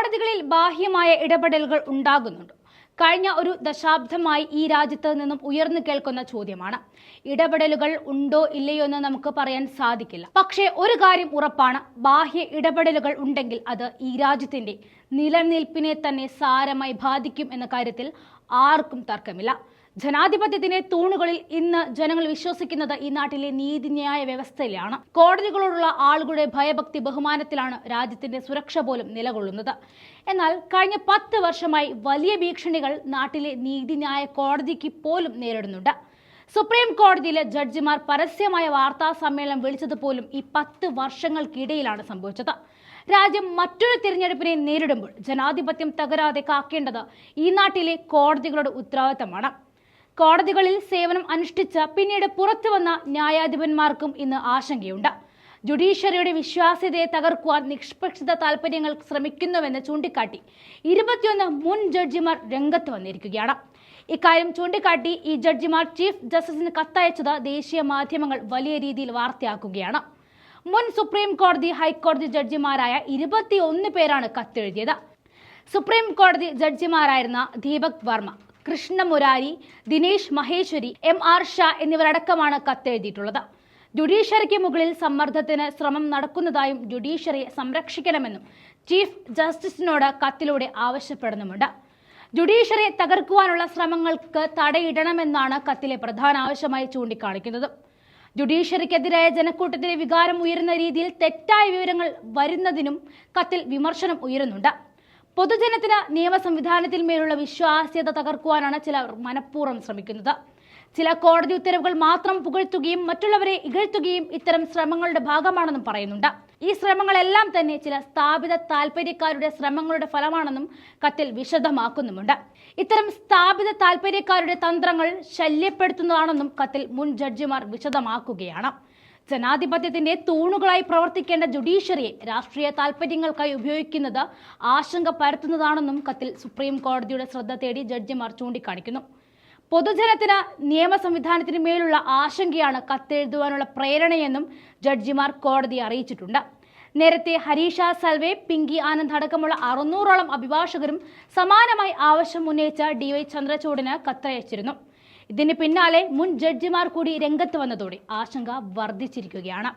കോടതികളിൽ ബാഹ്യമായ ഇടപെടലുകൾ ഉണ്ടാകുന്നുണ്ട്. കഴിഞ്ഞ ഒരു ദശാബ്ദമായി ഈ രാജ്യത്ത് നിന്നും ഉയർന്നു കേൾക്കുന്ന ചോദ്യമാണ്. ഇടപെടലുകൾ ഉണ്ടോ ഇല്ലയോ എന്ന് നമുക്ക് പറയാൻ സാധിക്കില്ല. പക്ഷേ ഒരു കാര്യം ഉറപ്പാണ്, ബാഹ്യ ഇടപെടലുകൾ ഉണ്ടെങ്കിൽ അത് ഈ രാജ്യത്തിന്റെ നിലനിൽപ്പിനെ തന്നെ സാരമായി ബാധിക്കും എന്ന കാര്യത്തിൽ ആർക്കും തർക്കമില്ല. ജനാധിപത്യത്തിന്റെ തൂണുകളിൽ ഇന്ന് ജനങ്ങൾ വിശ്വസിക്കുന്നത് ഈ നാട്ടിലെ നീതിന്യായ വ്യവസ്ഥയിലാണ്. കോടതികളോടുള്ള ആളുകളുടെ ഭയഭക്തി ബഹുമാനത്തിലാണ് രാജ്യത്തിന്റെ സുരക്ഷ പോലും നിലകൊള്ളുന്നത്. എന്നാൽ കഴിഞ്ഞ 10 വർഷമായി വലിയ ഭീഷണികൾ നാട്ടിലെ നീതിന്യായ കോടതിക്ക് പോലും നേരിടുന്നുണ്ട്. സുപ്രീം കോടതിയിലെ ജഡ്ജിമാർ പരസ്യമായ വാർത്താ സമ്മേളനം വിളിച്ചതുപോലും ഈ 10 വർഷങ്ങൾക്കിടയിലാണ് സംഭവിച്ചത്. രാജ്യം മറ്റൊരു തിരഞ്ഞെടുപ്പിനെ നേരിടുമ്പോൾ ജനാധിപത്യം തകരാതെ കാക്കേണ്ടത് ഈ നാട്ടിലെ കോടതികളുടെ ഉത്തരവാദിത്തമാണ്. കോടതികളിൽ സേവനം അനുഷ്ഠിച്ച പിന്നീട് പുറത്തു വന്ന ന്യായാധിപന്മാർക്കും ഇന്ന് ആശങ്കയുണ്ട്. ജുഡീഷ്യറിയുടെ വിശ്വാസ്യതയെ തകർക്കുവാൻ നിഷ്പക്ഷത താൽപര്യങ്ങൾ ശ്രമിക്കുന്നുവെന്ന് ചൂണ്ടിക്കാട്ടി 21 മുൻ ജഡ്ജിമാർ രംഗത്ത് വന്നിരിക്കുകയാണ്. ഇക്കാര്യം ചൂണ്ടിക്കാട്ടി ഈ ജഡ്ജിമാർ ചീഫ് ജസ്റ്റിസിന് കത്തയച്ചത് ദേശീയ മാധ്യമങ്ങൾ വലിയ രീതിയിൽ വാർത്തയാക്കുകയാണ്. മുൻ സുപ്രീം കോടതി ഹൈക്കോടതി ജഡ്ജിമാരായ 21 പേരാണ് കത്തെഴുതിയത്. സുപ്രീം കോടതി ജഡ്ജിമാരായിരുന്ന ദീപക് വർമ്മ, കൃഷ്ണ മുരാരി, ദിനേശ് മഹേശ്വരി, MR ഷാ എന്നിവരടക്കമാണ് കത്തെഴുതിയിട്ടുള്ളത്. ജുഡീഷ്യറിക്ക് മുകളിൽ സമ്മർദ്ദത്തിന് ശ്രമം നടക്കുന്നതായും ജുഡീഷ്യറിയെ സംരക്ഷിക്കണമെന്നും ചീഫ് ജസ്റ്റിസിനോട് കത്തിലൂടെ ആവശ്യപ്പെടുന്നുമുണ്ട്. ജുഡീഷ്യറിയെ തകർക്കുവാനുള്ള ശ്രമങ്ങൾക്ക് തടയിടണമെന്നാണ് കത്തിലെ പ്രധാന ആവശ്യമായി ചൂണ്ടിക്കാണിക്കുന്നത്. ജുഡീഷ്യറിക്കെതിരായ ജനക്കൂട്ടത്തിലെ വികാരം ഉയരുന്ന രീതിയിൽ തെറ്റായ വിവരങ്ങൾ വരുന്നതിനും കത്തിൽ വിമർശനം ഉയരുന്നുണ്ട്. പൊതുജനത്തിന് നിയമ സംവിധാനത്തിൽ മേലുള്ള വിശ്വാസ്യത തകർക്കുവാനാണ് ചിലർ മനഃപൂർവ്വം ശ്രമിക്കുന്നത്. ചില കോടതി ഉത്തരവുകൾ മാത്രം പുകഴ്ത്തുകയും മറ്റുള്ളവരെ ഇകഴ്ത്തുകയും ഇത്തരം ശ്രമങ്ങളുടെ ഭാഗമാണെന്നും പറയുന്നുണ്ട്. ഈ ശ്രമങ്ങളെല്ലാം തന്നെ ചില സ്ഥാപിത താൽപര്യക്കാരുടെ ശ്രമങ്ങളുടെ ഫലമാണെന്നും കത്തിൽ വിശദമാക്കുന്നുമുണ്ട്. ഇത്തരം സ്ഥാപിത താൽപര്യക്കാരുടെ തന്ത്രങ്ങൾ ശല്യപ്പെടുത്തുന്നതാണെന്നും കത്തിൽ മുൻ ജഡ്ജിമാർ വിശദമാക്കുകയാണ്. ജനാധിപത്യത്തിന്റെ തൂണുകളായി പ്രവർത്തിക്കേണ്ട ജുഡീഷ്യറിയെ രാഷ്ട്രീയ താൽപര്യങ്ങൾക്കായി ഉപയോഗിക്കുന്നത് ആശങ്ക പരത്തുന്നതാണെന്നും കത്തിൽ സുപ്രീം കോടതിയുടെ ശ്രദ്ധ തേടി ജഡ്ജിമാർ ചൂണ്ടിക്കാണിക്കുന്നു. പൊതുജനത്തിന് നിയമ സംവിധാനത്തിന് മേലുള്ള ആശങ്കയാണ് കത്തെഴുതുവാനുള്ള പ്രേരണയെന്നും ജഡ്ജിമാർ കോടതിയെ അറിയിച്ചിട്ടുണ്ട്. നേരത്തെ ഹരീഷ സൽവെ, പിങ്കി ആനന്ദ് അടക്കമുള്ള 600ഓളം അഭിഭാഷകരും സമാനമായി ആവശ്യം ഉന്നയിച്ച DY ചന്ദ്രചൂഡിന് കത്തയച്ചിരുന്നു. ഇതിന് പിന്നാലെ മുൻ ജഡ്ജിമാർ കൂടി രംഗത്ത് വന്നതോടെ ആശങ്ക വർദ്ധിച്ചിരിക്കുകയാണ്.